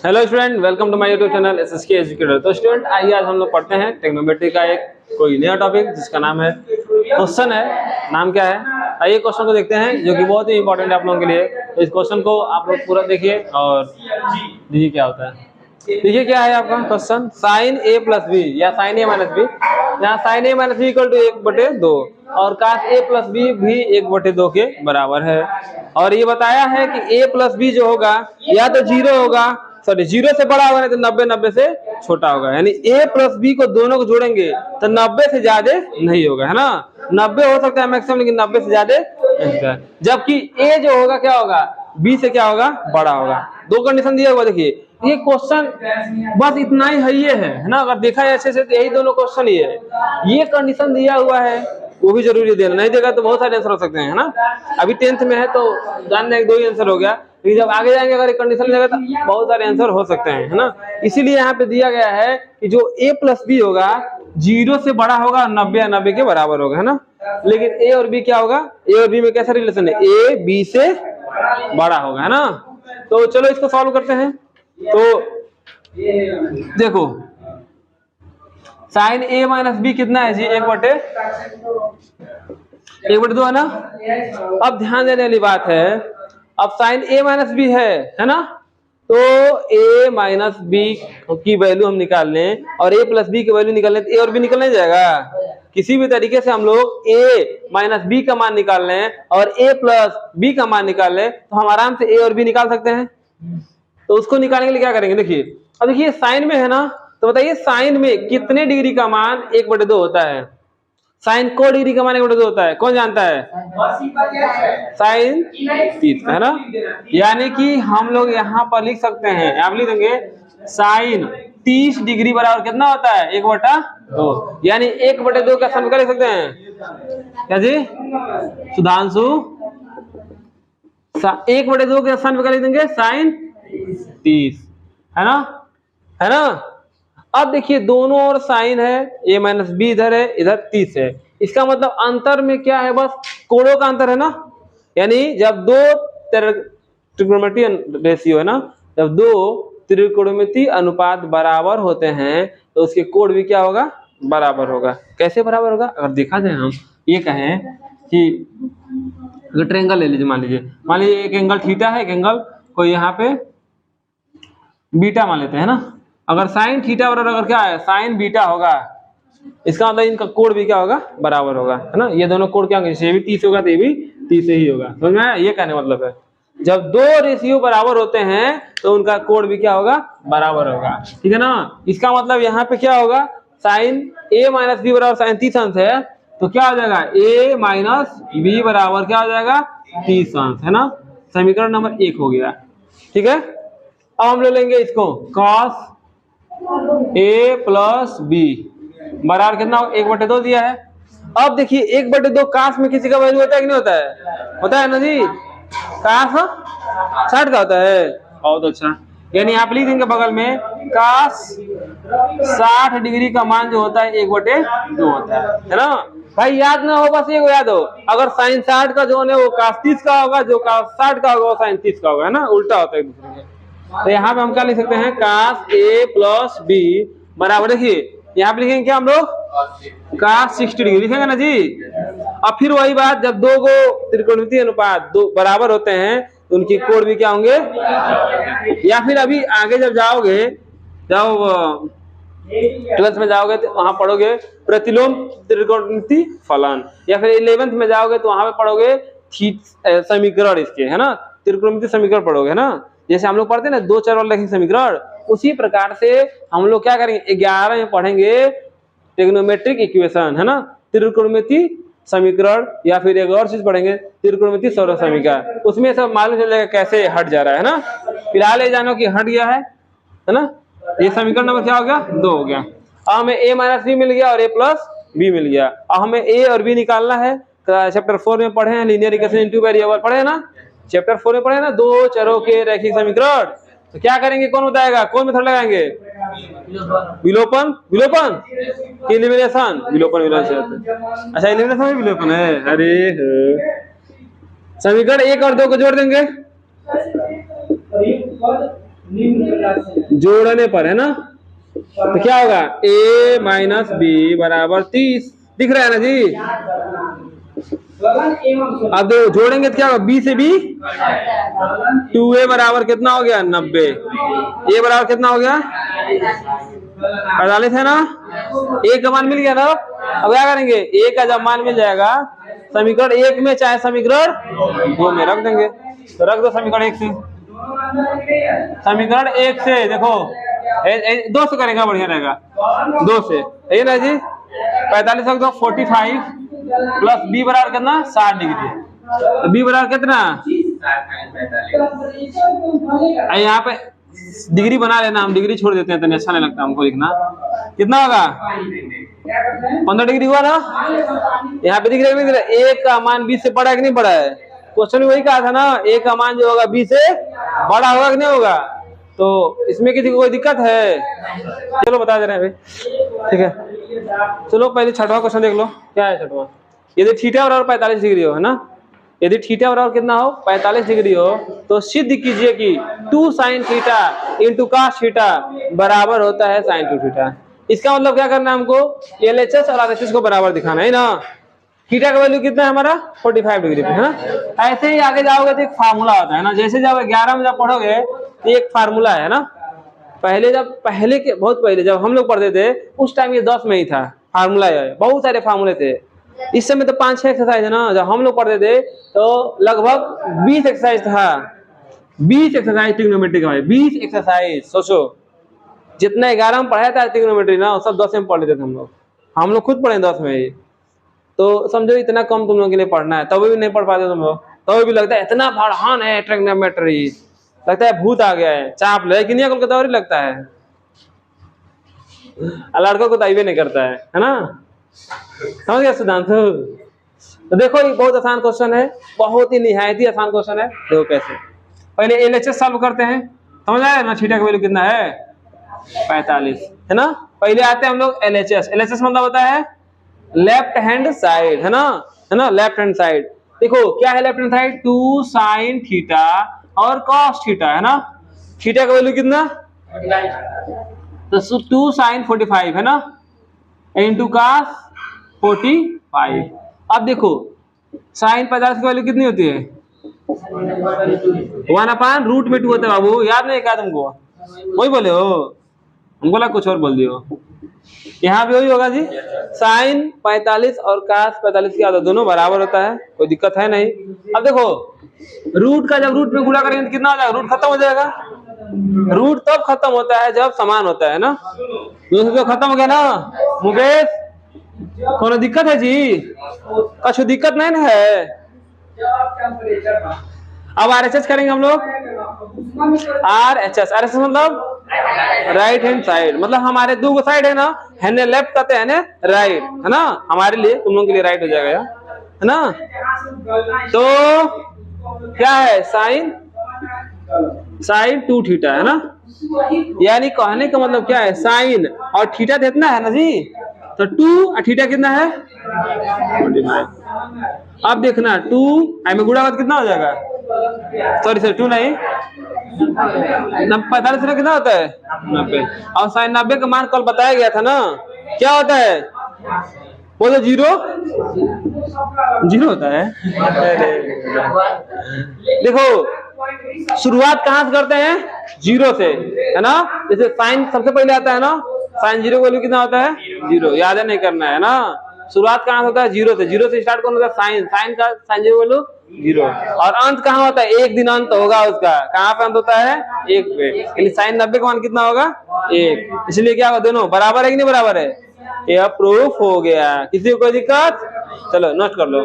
Hello student, welcome to my YouTube channel SSK educator. तो student आइए आज हम लोग पढ़ते हैं ट्रिग्नोमेट्री का एक कोई नया टॉपिक जिसका नाम है क्वेश्चन है। नाम क्या है? आइए क्वेश्चन को देखते हैं जो कि बहुत ही इंपॉर्टेंट है आप लोगों के लिए। तो इस क्वेश्चन को आप लोग पूरा देखिए और देखिए क्या होता है। देखिए क्या है आपका question, sine A plus B या साइन ए माइनस बी। यहाँ sine A minus B equal to 1/2 और काश ए प्लस बी भी 1/2 के बराबर है। और ये बताया है कि ए प्लस बी जो होगा या तो 0 होगा, सॉरी 0 से बड़ा होगा, नहीं तो 90 से छोटा होगा। यानी ए प्लस बी को दोनों को जोड़ेंगे तो 90 से ज्यादा नहीं होगा, है ना। 90 हो सकता है मैक्सिमम, लेकिन 90 से ज्यादा नहीं होगा। जबकि ए जो होगा क्या होगा, बी से क्या होगा, बड़ा होगा। दो कंडीशन दिया हुआ, देखिए ये क्वेश्चन बस इतना ही है, ये है ना। अगर देखा है अच्छे से तो यही दोनों क्वेश्चन ही है। ये कंडीशन दिया हुआ है वो भी जरूरी देना, नहीं देगा तो बहुत सारे आंसर हो सकते हैं, है ना। अभी 10th में है तो जानने एक 2 ही आंसर हो गया, लेकिन जब आगे जाएंगे अगर कंडीशन देगा तो बहुत सारे आंसर हो सकते हैं, है ना। इसीलिए यहाँ पे दिया गया है कि जो ए प्लस बी होगा 0 से बड़ा होगा, 90 या 90 के बराबर होगा, है ना। लेकिन ए और बी क्या होगा, ए और बी में कैसा रिलेशन है, ए बी से बड़ा होगा, है ना। तो चलो इसको सॉल्व करते हैं। तो देखो साइन ए माइनस बी कितना है जी, 1/2 है ना। अब ध्यान देने वाली बात है, अब साइन ए माइनस बी है ना। तो ए माइनस बी की वैल्यू हम निकाल लें और ए प्लस बी की वैल्यू निकाल लें तो ए और बी निकल नहीं जाएगा। किसी भी तरीके से हम लोग ए माइनस बी का मान निकाल लें और ए प्लस बी का मान निकाल लें तो हम आराम से ए और बी निकाल सकते हैं। तो उसको निकालने के लिए क्या करेंगे, देखिए अब देखिए साइन में है ना, तो बताइए साइन में कितने डिग्री का मान 1/2 होता है। साइन को डिग्री का मान 1/2 होता है, कौन जानता है, साइन 30 है ना। यानी कि हम लोग यहाँ पर लिख सकते हैं, आप लिख देंगे साइन 30 डिग्री बराबर कितना होता है, 1/2। यानी 1/2 का समीकरण लिख सकते हैं क्या जी सुधांशु, 1/2 के समीकरण लिख देंगे साइन 30, है ना। अब देखिए दोनों ओर साइन है, ए माइनस बी इधर है, इधर 30 है। इसका मतलब अंतर में क्या है, बस कोणों का अंतर है ना। यानी जब दो त्रिकोणमितीय रेशियो है ना, जब दो त्रिकोणमितीय अनुपात बराबर होते हैं तो उसके कोण भी क्या होगा, बराबर होगा। कैसे बराबर होगा, अगर देखा जाए हम ये कहें कि अगर ट्रायंगल ले लीजिए, मान लीजिए एक एंगल थीटा है, एक एंगल कोई यहाँ पे बीटा मान लेते हैं ना। अगर साइन थीटा बराबर अगर क्या है, साइन बीटा होगा, इसका मतलब इनका कोण भी क्या होगा, बराबर होगा, है ना। ये दोनों कोण क्या होंगे, ये भी 30 होगा तो ये भी 30 ही होगा। समझ में आया, ये कहने मतलब है जब दो रेशियो बराबर होते हैं तो उनका कोण भी क्या होगा, बराबर होगा, ठीक है ना। इसका मतलब यहाँ पे क्या होगा, साइन ए माइनस बी बराबर साइन 30 अंश है, तो क्या हो जाएगा, ए माइनस बी बराबर क्या हो जाएगा, 30 अंश, है ना। समीकरण नंबर 1 हो गया, ठीक है। अब हम ले लेंगे इसको, cos ए प्लस बी बराबर कितना, 1/2 दिया है। अब देखिए 1/2 काश में किसी का वैल्यू होता है कि नहीं होता है, होता है ना जी। काश 60 का होता है, बहुत अच्छा। यानी आप लिख देंगे बगल में काश 60 डिग्री का मान जो होता है 1/2 होता है ना। भाई याद ना हो, बस ये याद हो, अगर साइन 60 का जो है वो काश 30 का होगा, जो काश 60 का होगा वो साइन 30 का होगा, है ना, उल्टा होता है एक दूसरे के। तो यहाँ पे हम क्या लिख सकते हैं, काश ए प्लस बी बराबर, देखिए यहाँ पे लिखेंगे क्या हम लोग, काश 60 डिग्री लिखेंगे ना जी। अब फिर वही बात, जब दो को त्रिकोणमितीय अनुपात दो बराबर होते हैं तो उनकी कोण भी क्या होंगे, या फिर अभी आगे जब जाओगे, जब 12th में जाओगे तो वहां पढ़ोगे प्रतिलोम त्रिकोणमितीय फलन, या फिर 11th में जाओगे तो वहां पे पढ़ोगे समीकरण इसके, है ना, त्रिकोणमितीय समीकरण पढ़ोगे, है ना। जैसे हम लोग पढ़ते हैं ना 2 चर वाले समीकरण, उसी प्रकार से हम लोग क्या करेंगे, 11 में पढ़ेंगे ट्रिग्नोमेट्रिक इक्वेशन, है ना, त्रिकोणमितीय समीकरण, या फिर एक और चीज पढ़ेंगे त्रिकोणमितीय सौर समीकरण। उसमें सब मालूम चल जाएगा कैसे हट जा रहा है ना। फिलहाल ये जानो कि हट गया है ना। ये समीकरण नंबर क्या हो गया, 2 हो गया। अब हमें ए माइनस बी मिल गया और ए प्लस बी मिल गया। अब हमें ए और बी निकालना है। चैप्टर 4 में पढ़े हैं लीनियर इक्वेशन इन 2 वेरिएबल, पढ़े हैं ना, चैप्टर 4 में पढ़े ना, 2 चरों के रैखिक समीकरण। तो क्या करेंगे, कौन बताएगा, कौन मेथड लगाएंगे, विलोपन की एलिमिनेशन, विलोपन। अच्छा एलिमिनेशन में विलोपन है, अरे समीकरण 1 और 2 को जोड़ देंगे, जोड़ने पर, है ना। तो क्या होगा, a माइनस बी बराबर 30, दिख रहा है ना जी। अब देखो जोड़ेंगे तो क्या होगा, b से b 2a बराबर कितना हो गया 90, a बराबर कितना हो गया 48, है ना। a का मान मिल गया ना। अब क्या करेंगे, a का जब मान मिल जाएगा समीकरण 1 में चाहे समीकरण 2 में रख देंगे। तो रख दो समीकरण 1 से, समीकरण 1 से देखो 2 से करेगा बढ़िया रहेगा, 2 से है ना जी। 45 रख दो, 45 प्लस बी बराबर कितना 60 डिग्री, तो बी बराबर कितना, यहाँ पे डिग्री बना लेना, हम डिग्री छोड़ देते हैं तो अच्छा नहीं लगता हमको लिखना। कितना होगा 15 डिग्री हुआ ना। यहाँ पे दिख रहा है ए का मान 20 से बड़ा है कि नहीं बड़ा है, क्वेश्चन वही कहा था ना, ए का मान जो होगा 20 से बड़ा होगा कि नहीं होगा। तो इसमें किसी को कोई दिक्कत है, चलो बता दे रहे हैं भाई, ठीक है। चलो पहले छठवां क्वेश्चन देख लो, क्या है छठवां। यदि थीटा बराबर 45 डिग्री हो, है ना, यदि थीटा बराबर कितना हो 45 डिग्री हो, तो सिद्ध कीजिए कि 2 sin theta into cos theta बराबर होता है sin 2 थीटा। इसका मतलब क्या करना है हमको, LHS और RHS को बराबर दिखाना है ना। थीटा का वैल्यू कितना है हमारा 45 डिग्री पे, है ना। ऐसे ही आगे जाओगे तो एक फार्मूला होता है ना, जैसे जब 11 में जब पढ़ोगे तो एक फार्मूला है ना। पहले के बहुत पहले जब हम लोग पढ़ते थे उस टाइम ये 10 में ही था फार्मूला, बहुत सारे फार्मूले थे। इस समय तो 5-6 एक्सरसाइज है ना, जब हम लोग पढ़ते थे तो लगभग 20 एक्सरसाइज था, 20 एक्सरसाइज ट्रिग्नोमेट्री का, 20 एक्सरसाइज। सोचो जितना 11 में पढ़ाया था ट्रिग्नोमेट्री ना, सब 10 में पढ़ लेते थे हम लोग खुद पढ़े 10 में ही। तो समझो इतना कम तुम लोगों के लिए पढ़ना है, तभी भी नहीं पढ़ पाते तुम लोग, तभी भी लगता है इतना पढ़ान है ट्रिग्नोमेट्री, लगता है भूत आ गया है, चाप ले कि नहीं, कोलकाता और लगता है, लड़कों को ताइबे नहीं करता है ना। समझ गया सुधांशु। तो देखो ये बहुत आसान क्वेश्चन है, बहुत ही निहायत ही आसान क्वेश्चन है। देखो कैसे, पहले LHS सॉल्व करते हैं, समझ आया ना। थीटा का वैल्यू कितना है 45, है ना। पहले आते हैं हम लोग LHS। LHS मतलब होता है लेफ्ट हैंड साइड, है ना, लेफ्ट हैंड साइड। देखो क्या है left hand side, 2 sin theta और cos थीटा, है ना। थीटा का वैल्यू कितना, तो 2 sin 45, है ना, इंटू cos 45। अब देखो sin 50 की वैल्यू कितनी होती है 1/√2 होता है बाबू, याद नहीं क्या तुमको, वही बोले हो, हमको लगा कुछ और बोल दियो। यहाँ भी वही होगा जी, sin 45 और cos 45 की आदत दोनों बराबर होता है, कोई दिक्कत है नहीं। अब देखो रूट का जब रूट में गुणा करेंगे तो कितना हो जाएगा, रूट खत्म हो जाएगा। रूट तब खत्म होता है जब समान होता है ना। तो खत्म हो गया ना मुकेश, कोनो दिक्कत है जी, कुछ दिक्कत नहीं ना है। अब RHS करेंगे हम लोग, RHS मतलब राइट हैंड साइड, मतलब हमारे दो साइड है ना, है लेफ्ट कहते हैं राइट, है ना। हमारे लिए तुम लोगों के लिए राइट हो जाएगा यार, है ना। तो क्या है साइन 2 थीटा, है ना। यानी कहने का मतलब क्या है, साइन और थीटा कितना है ना जी, तो 2 और थीटा कितना है 45। अब देखना 2 में गुणा कितना हो जाएगा, सॉरी 2 नहीं 45 में कितना होता है 90। और साइन 90 का मान कल बताया गया था ना, क्या होता है बोलो, 0 होता है। देखो शुरुआत कहाँ से करते हैं, 0 से, है ना। जैसे साइन सबसे पहले आता है ना, साइन 0 वैल्यू कितना होता है 0, याद नहीं करना है ना। शुरुआत कहाँ होता है 0 से, 0 से स्टार्ट करना होता है साइन, साइन का साइन 0 वैल्यू 0। और अंत कहाँ होता है, एक दिन अंत होगा उसका, कहाँ पे अंत होता है 1 पे। साइन 90 का मान कितना होगा 1, इसलिए क्या होगा दोनों बराबर है कि नहीं बराबर है, ये प्रूफ हो गया। किसी को कोई दिक्कत, चलो नोट कर लो।